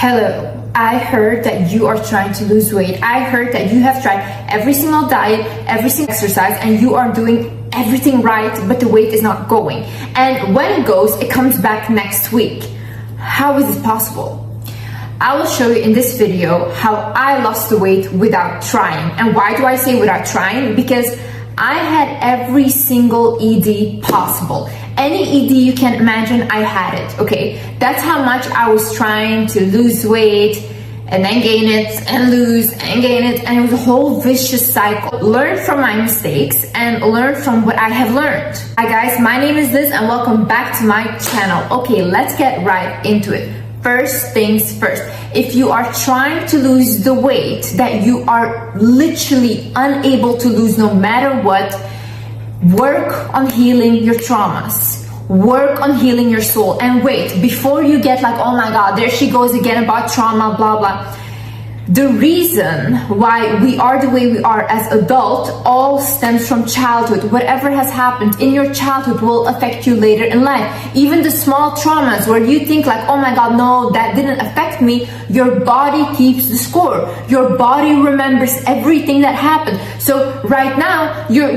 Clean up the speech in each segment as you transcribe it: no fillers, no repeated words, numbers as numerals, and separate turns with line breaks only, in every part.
Hello, I heard that you are trying to lose weight. I heard that you have tried every single diet, every single exercise, and you are doing everything right, but the weight is not going. And when it goes, it comes back next week. How is this possible? I will show you in this video how I lost the weight without trying. And why do I say without trying? Because I had every single ED possible. Any ED you can imagine, I had it, okay? That's how much I was trying to lose weight and then gain it and lose and gain it, and it was a whole vicious cycle. Learn from my mistakes and learn from what I have learned. Hi guys, my name is Liz and welcome back to my channel. Okay, let's get right into it. First things first, if you are trying to lose the weight that you are literally unable to lose no matter what, work on healing your traumas. Work on healing your soul. And wait, before you get like, oh my god, there she goes again about trauma, blah blah. The reason why we are the way we are as adults all stems from childhood. Whatever has happened in your childhood will affect you later in life. Even the small traumas where you think like, oh my god, no, that didn't affect me. Your body keeps the score. Your body remembers everything that happened. So right now, your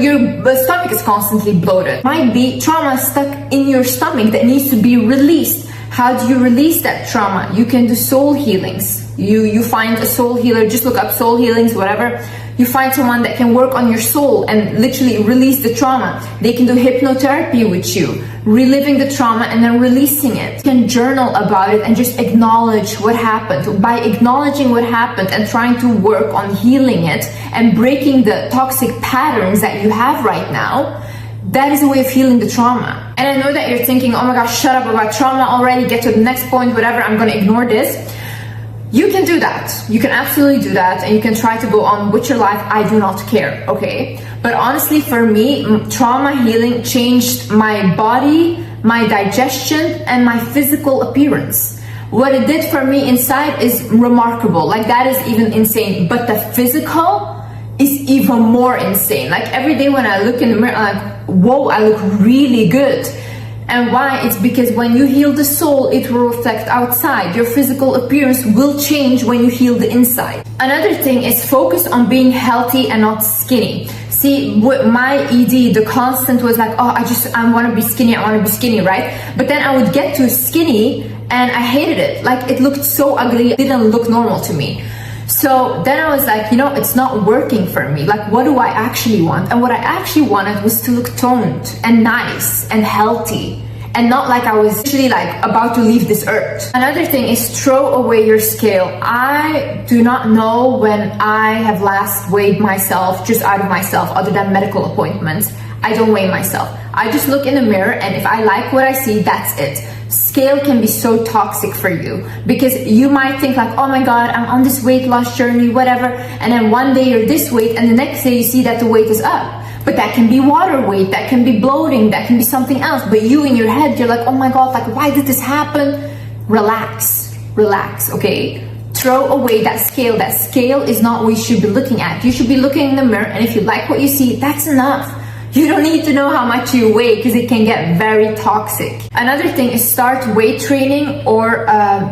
stomach is constantly bloated. Might be trauma stuck in your stomach that needs to be released. How do you release that trauma? You can do soul healings. You find a soul healer, just look up soul healings, whatever. You find someone that can work on your soul and literally release the trauma. They can do hypnotherapy with you, reliving the trauma and then releasing it. You can journal about it and just acknowledge what happened. By acknowledging what happened and trying to work on healing it and breaking the toxic patterns that you have right now, that is a way of healing the trauma. And I know that you're thinking, oh my gosh, shut up about trauma already, get to the next point, whatever, I'm gonna ignore this. You can do that. You can absolutely do that, and you can try to go on with your life. I do not care, okay? But honestly, for me, trauma healing changed my body, my digestion, and my physical appearance. What it did for me inside is remarkable. Like, that is even insane. But the physical is even more insane. Like, every day when I look in the mirror, I'm like, whoa, I look really good. And why? It's because when you heal the soul, it will reflect outside. Your physical appearance will change when you heal the inside. Another thing is focus on being healthy and not skinny. See, with my ED, the constant was like, oh, I want to be skinny, right? But then I would get to skinny and I hated it. Like, it looked so ugly, it didn't look normal to me. So then I was like, you know, it's not working for me. Like, what do I actually want? And what I actually wanted was to look toned and nice and healthy, and not like I was literally like about to leave this earth. Another thing is throw away your scale. I do not know when I have last weighed myself just out of myself, other than medical appointments. I don't weigh myself. I just look in the mirror, and if I like what I see, that's it. Scale can be so toxic for you because you might think like, oh my god, I'm on this weight loss journey, whatever, and then one day you're this weight and the next day you see that the weight is up. But that can be water weight, that can be bloating, that can be something else. But you in your head, you're like, oh my god, like, why did this happen? Relax, okay? Throw away that scale. That scale is not what you should be looking at. You should be looking in the mirror, and if you like what you see, that's enough. You don't need to know how much you weigh because it can get very toxic. Another thing is start weight training or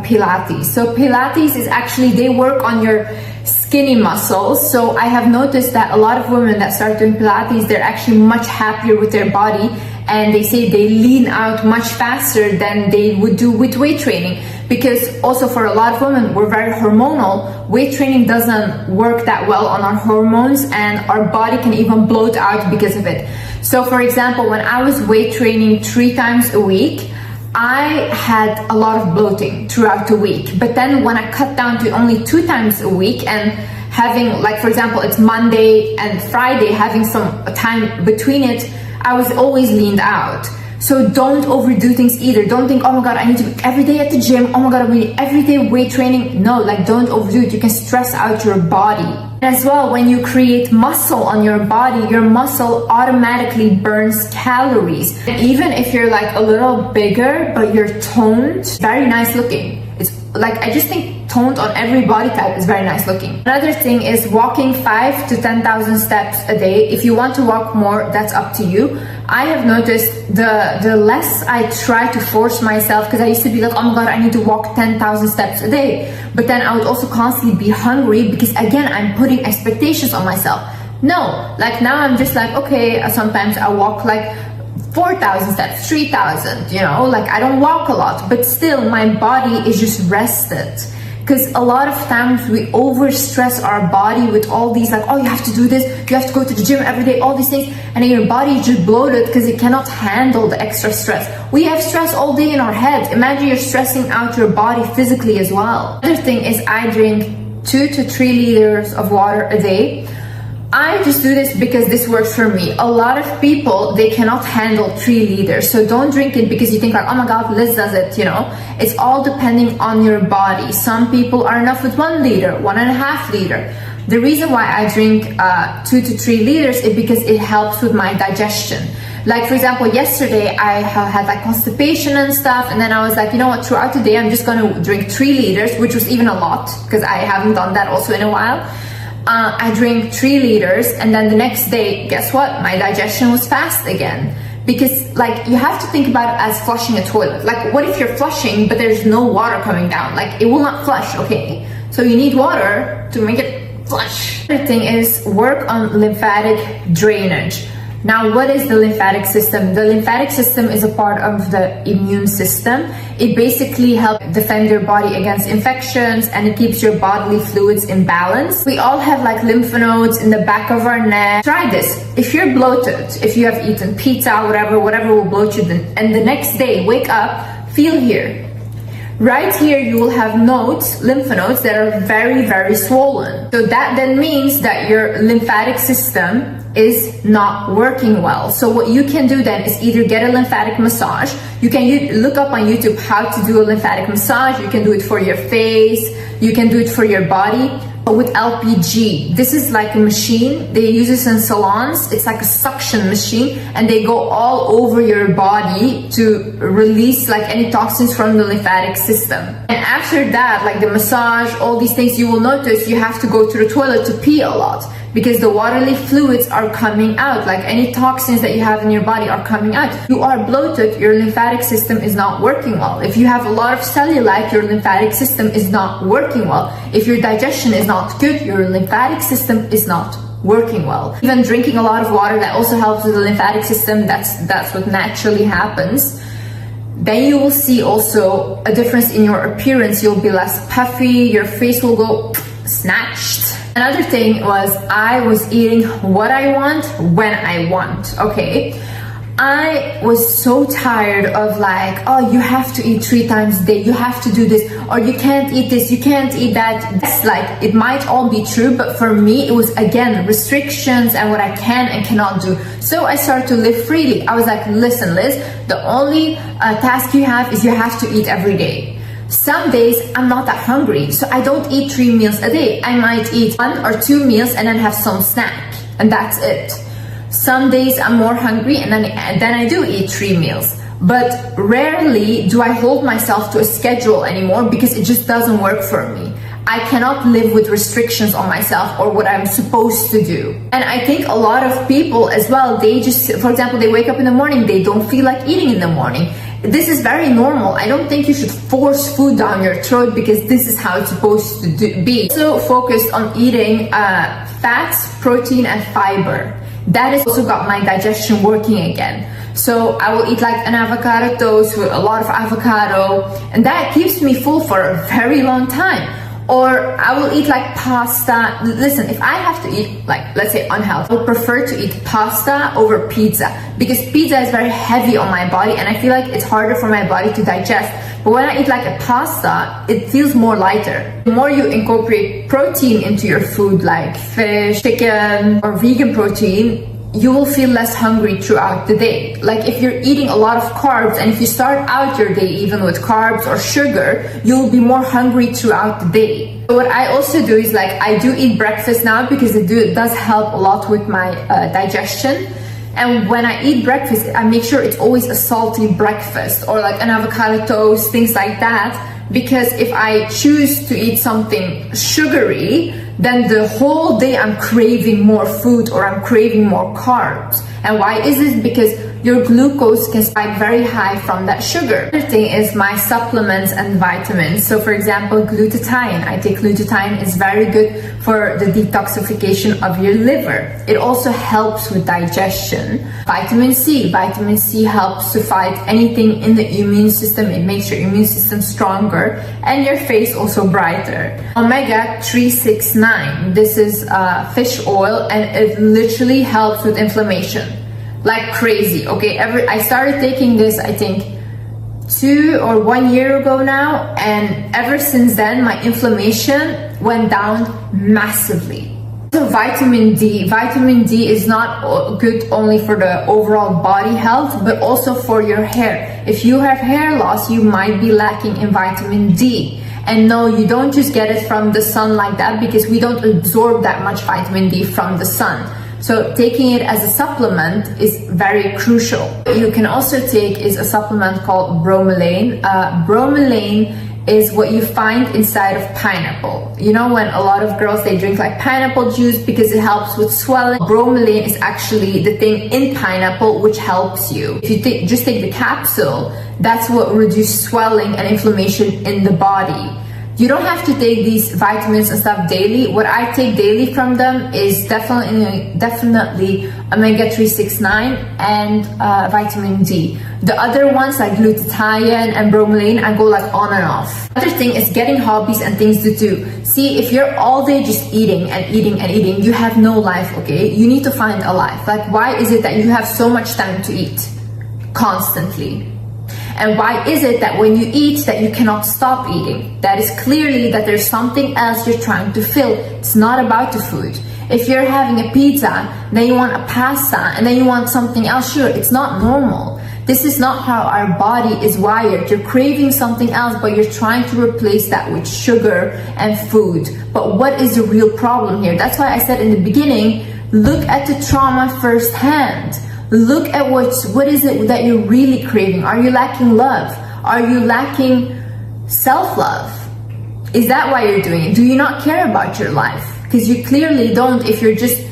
Pilates. So Pilates is actually, they work on your skinny muscles. So I have noticed that a lot of women that start doing Pilates, they're actually much happier with their body, and they say they lean out much faster than they would do with weight training. Because also for a lot of women, we're very hormonal. Weight training doesn't work that well on our hormones, and our body can even bloat out because of it. So for example, when I was weight training 3 times a week, I had a lot of bloating throughout the week. But then when I cut down to only 2 times a week and having, like, for example, it's Monday and Friday, having some time between it, I was always leaned out. So don't overdo things either. Don't think, oh my god, I need to be every day at the gym. Oh my god, I need everyday weight training. No, like, don't overdo it. You can stress out your body. And as well, when you create muscle on your body, your muscle automatically burns calories. And even if you're like a little bigger, but you're toned, very nice looking. It's like, I just think toned on every body type is very nice looking. Another thing is walking 5 to 10,000 steps a day. If you want to walk more, that's up to you. I have noticed the less I try to force myself, because I used to be like, oh my god, I need to walk 10,000 steps a day. But then I would also constantly be hungry because, again, I'm putting expectations on myself. No, like now I'm just like, okay, sometimes I walk like 4,000 steps, 3,000, you know, like I don't walk a lot, but still my body is just rested. Because a lot of times we overstress our body with all these, like, oh, you have to do this, you have to go to the gym every day, all these things, and then your body is just bloated because it cannot handle the extra stress. We have stress all day in our head. Imagine you're stressing out your body physically as well. Another thing is I drink 2 to 3 liters of water a day. I just do this because this works for me. A lot of people, they cannot handle 3 liters. So don't drink it because you think like, oh my god, Liz does it, you know. It's all depending on your body. Some people are enough with 1 liter, 1.5 liter. The reason why I drink 2 to 3 liters is because it helps with my digestion. Like, for example, yesterday I had like constipation and stuff, and then I was like, you know what, throughout the day I'm just gonna drink 3 liters, which was even a lot because I haven't done that also in a while. I drink 3 liters, and then the next day, guess what? My digestion was fast again. Because, like, you have to think about it as flushing a toilet. Like, what if you're flushing, but there's no water coming down? Like, it will not flush, okay? So you need water to make it flush. The thing is, work on lymphatic drainage. Now, what is the lymphatic system? The lymphatic system is a part of the immune system. It basically helps defend your body against infections, and it keeps your bodily fluids in balance. We all have like lymph nodes in the back of our neck. Try this. If you're bloated, if you have eaten pizza, whatever will bloat you, and the next day, wake up, feel here. Right here, you will have nodes, lymph nodes that are very, very swollen. So that then means that your lymphatic system is not working well. So what you can do then is either get a lymphatic massage. You can look up on YouTube how to do a lymphatic massage. You can do it for your face. You can do it for your body. With LPG, this is like a machine. They use this in salons. It's like a suction machine, and they go all over your body to release like any toxins from the lymphatic system. And after that, like the massage, all these things, you will notice you have to go to the toilet to pee a lot, because the bodily fluids are coming out, like any toxins that you have in your body are coming out. You are bloated, your lymphatic system is not working well. If you have a lot of cellulite, your lymphatic system is not working well. If your digestion is not good, your lymphatic system is not working well. Even drinking a lot of water, that also helps with the lymphatic system. That's what naturally happens. Then you will see also a difference in your appearance. You'll be less puffy, your face will go snatched. Another thing was I was eating what I want when I want, okay? I was so tired of like, oh, you have to eat 3 times a day, you have to do this, or you can't eat this, you can't eat that. It's like, it might all be true, but for me, it was again, restrictions and what I can and cannot do. So I started to live freely. I was like, listen, Liz, the only task you have is you have to eat every day. Some days I'm not that hungry, so I don't eat 3 meals a day. I might eat 1 or 2 meals and then have some snack, and that's it. Some days I'm more hungry and then I do eat 3 meals. But rarely do I hold myself to a schedule anymore, because it just doesn't work for me. I cannot live with restrictions on myself or what I'm supposed to do. And I think a lot of people as well, they just, for example, they wake up in the morning, they don't feel like eating in the morning. This is very normal. I don't think you should force food down your throat because this is how it's supposed to be. So focused on eating fats, protein, and fiber. That has also got my digestion working again. So I will eat like an avocado toast with a lot of avocado, and that keeps me full for a very long time. Or I will eat like pasta. Listen, if I have to eat like, let's say unhealthy, I would prefer to eat pasta over pizza, because pizza is very heavy on my body and I feel like it's harder for my body to digest. But when I eat like a pasta, it feels more lighter. The more you incorporate protein into your food, like fish, chicken, or vegan protein, you will feel less hungry throughout the day. Like if you're eating a lot of carbs, and if you start out your day even with carbs or sugar, you'll be more hungry throughout the day. So what I also do is like, I do eat breakfast now because it does help a lot with my digestion. And when I eat breakfast, I make sure it's always a salty breakfast, or like an avocado toast, things like that, because if I choose to eat something sugary, then the whole day I'm craving more food or I'm craving more carbs. And why is this? Because your glucose can spike very high from that sugar. Another thing is my supplements and vitamins. So for example, glutathione. I take glutathione. It's very good for the detoxification of your liver. It also helps with digestion. Vitamin C. Vitamin C helps to fight anything in the immune system. It makes your immune system stronger and your face also brighter. Omega 369. This is fish oil, and it literally helps with inflammation. Like crazy. Okay, I started taking this I think 2 or 1 year ago now, and ever since then my inflammation went down massively. So vitamin D. Vitamin D is not good only for the overall body health, but also for your hair. If you have hair loss, you might be lacking in vitamin D. And no, you don't just get it from the sun like that, because we don't absorb that much vitamin D from the sun. So taking it as a supplement is very crucial. You can also take is a supplement called bromelain. Bromelain is what you find inside of pineapple. You know, when a lot of girls, they drink like pineapple juice because it helps with swelling. Bromelain is actually the thing in pineapple which helps you. If you just take the capsule, that's what reduces swelling and inflammation in the body. You don't have to take these vitamins and stuff daily. What I take daily from them is definitely omega 369 and vitamin D. The other ones like glutathione and bromelain, I go like on and off. Other thing is getting hobbies and things to do. See, if you're all day just eating and eating and eating, you have no life, okay? You need to find a life. Like, why is it that you have so much time to eat constantly? And why is it that when you eat that you cannot stop eating? That is clearly that there's something else you're trying to fill. It's not about the food. If you're having a pizza, then you want a pasta, and then you want something else, sure, it's not normal. This is not how our body is wired. You're craving something else, but you're trying to replace that with sugar and food. But what is the real problem here? That's why I said in the beginning, look at the trauma firsthand. Look at what is it that you're really craving. Are you lacking love? Are you lacking self-love? Is that why you're doing it? Do you not care about your life? Because you clearly don't. If you're just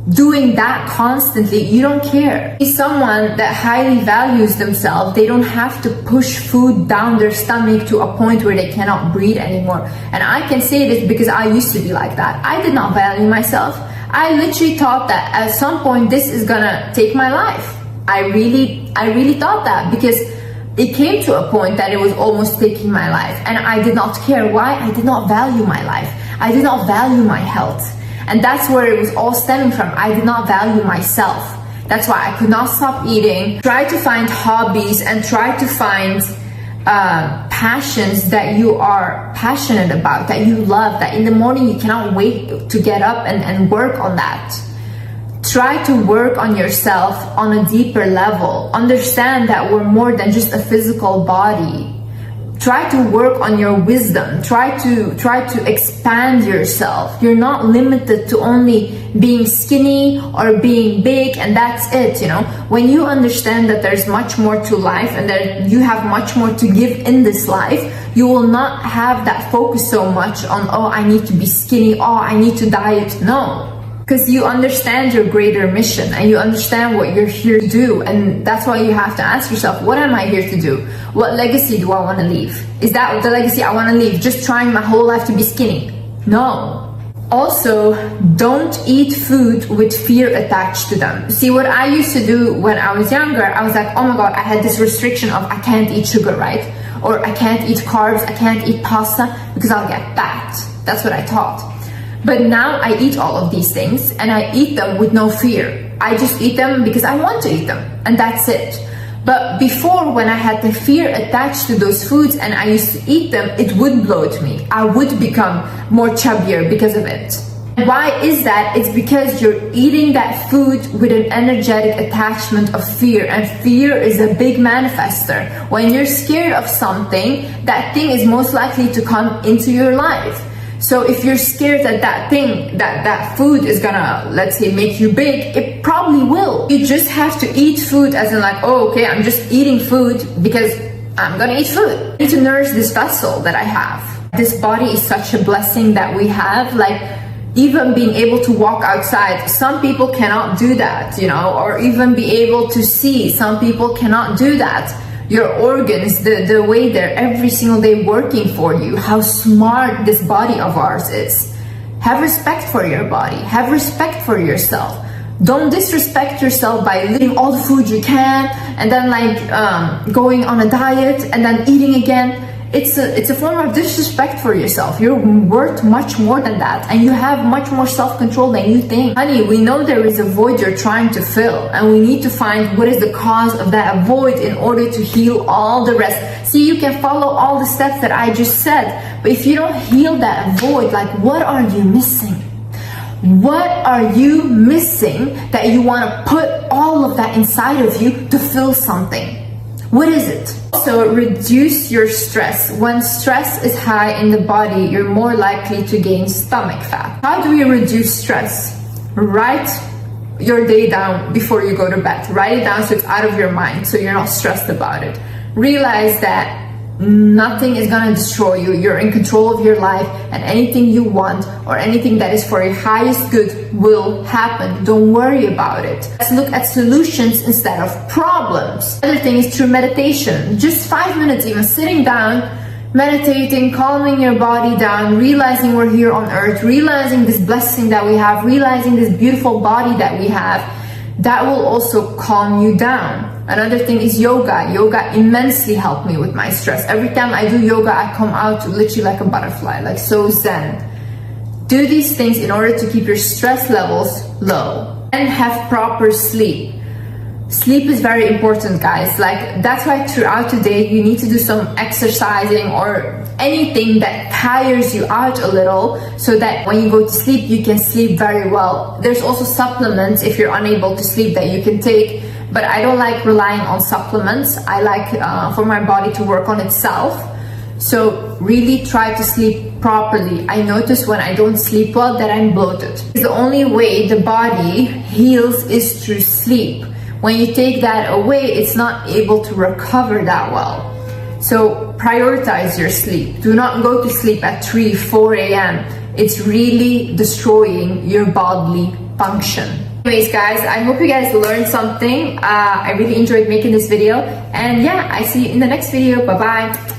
doing that constantly, you don't care. If someone that highly values themselves, they don't have to push food down their stomach to a point where they cannot breathe anymore. And I can say this because I used to be like that. I did not value myself. I literally thought that at some point this is gonna take my life. I really thought that, because it came to a point that it was almost taking my life, and I did not care. Why? I did not value my life. I did not value my health. And that's where it was all stemming from. I did not value myself. That's why I could not stop eating. Try to find hobbies and try to find passions that you are passionate about, that you love, that in the morning you cannot wait to get up and work on that. Try to work on yourself on a deeper level. Understand that we're more than just a physical body. Try to work on your wisdom. Try to expand yourself. You're not limited to only being skinny or being big and that's it, you know. When you understand that there's much more to life and that you have much more to give in this life, you will not have that focus so much on, oh, I need to be skinny, oh, I need to diet. No. Because you understand your greater mission and you understand what you're here to do, and that's why you have to ask yourself, what am I here to do? What legacy do I want to leave? Is that the legacy I want to leave? Just trying my whole life to be skinny? No. Also, don't eat food with fear attached to them. See, what I used to do when I was younger, I was like, oh my god, I had this restriction of I can't eat sugar, right? Or I can't eat carbs, I can't eat pasta because I'll get fat. That's what I thought. But now I eat all of these things and I eat them with no fear. I just eat them because I want to eat them, and that's it. But before, when I had the fear attached to those foods and I used to eat them, it would bloat me. I would become more chubbier because of it. And why is that? It's because you're eating that food with an energetic attachment of fear, and fear is a big manifester. When you're scared of something, that thing is most likely to come into your life. So if you're scared that that food is gonna, let's say, make you big, it probably will. You just have to eat food as in like, oh, okay, I'm just eating food because I'm gonna eat food. I need to nourish this vessel that I have. This body is such a blessing that we have. Like, even being able to walk outside, some people cannot do that, you know, or even be able to see, some people cannot do that. Your organs, the way they're every single day working for you, how smart this body of ours is. Have respect for your body, have respect for yourself. Don't disrespect yourself by eating all the food you can and then like going on a diet and then eating again. It's a form of disrespect for yourself. You're worth much more than that, and you have much more self-control than you think. Honey, we know there is a void you're trying to fill, and we need to find what is the cause of that void in order to heal all the rest. See, you can follow all the steps that I just said, but if you don't heal that void, like, what are you missing? What are you missing that you want to put all of that inside of you to fill something? What is it? Also, reduce your stress. When stress is high in the body, you're more likely to gain stomach fat. How do we reduce stress? Write your day down before you go to bed. Write it down so it's out of your mind, so you're not stressed about it. Realize that nothing is gonna destroy you. You're in control of your life, and anything you want or anything that is for your highest good will happen. Don't worry about it. Let's look at solutions instead of problems. Another thing is through meditation. Just 5 minutes, even sitting down, meditating, calming your body down, realizing we're here on earth, realizing this blessing that we have, realizing this beautiful body that we have. That will also calm you down. Another thing is yoga. Yoga immensely helped me with my stress. Every time I do yoga, I come out literally like a butterfly, like so zen. Do these things in order to keep your stress levels low. And have proper sleep. Sleep is very important, guys. Like, that's why throughout the day you need to do some exercising or anything that tires you out a little, so that when you go to sleep you can sleep very well. There's also supplements if you're unable to sleep that you can take, but I don't like relying on supplements. I like for my body to work on itself. So really try to sleep properly. I notice when I don't sleep well that I'm bloated. The only way the body heals is through sleep. When you take that away, it's not able to recover that well. So prioritize your sleep. Do not go to sleep at 3, 4 a.m. It's really destroying your bodily function. Anyways, guys, I hope you guys learned something. I really enjoyed making this video. And yeah, I see you in the next video. Bye-bye.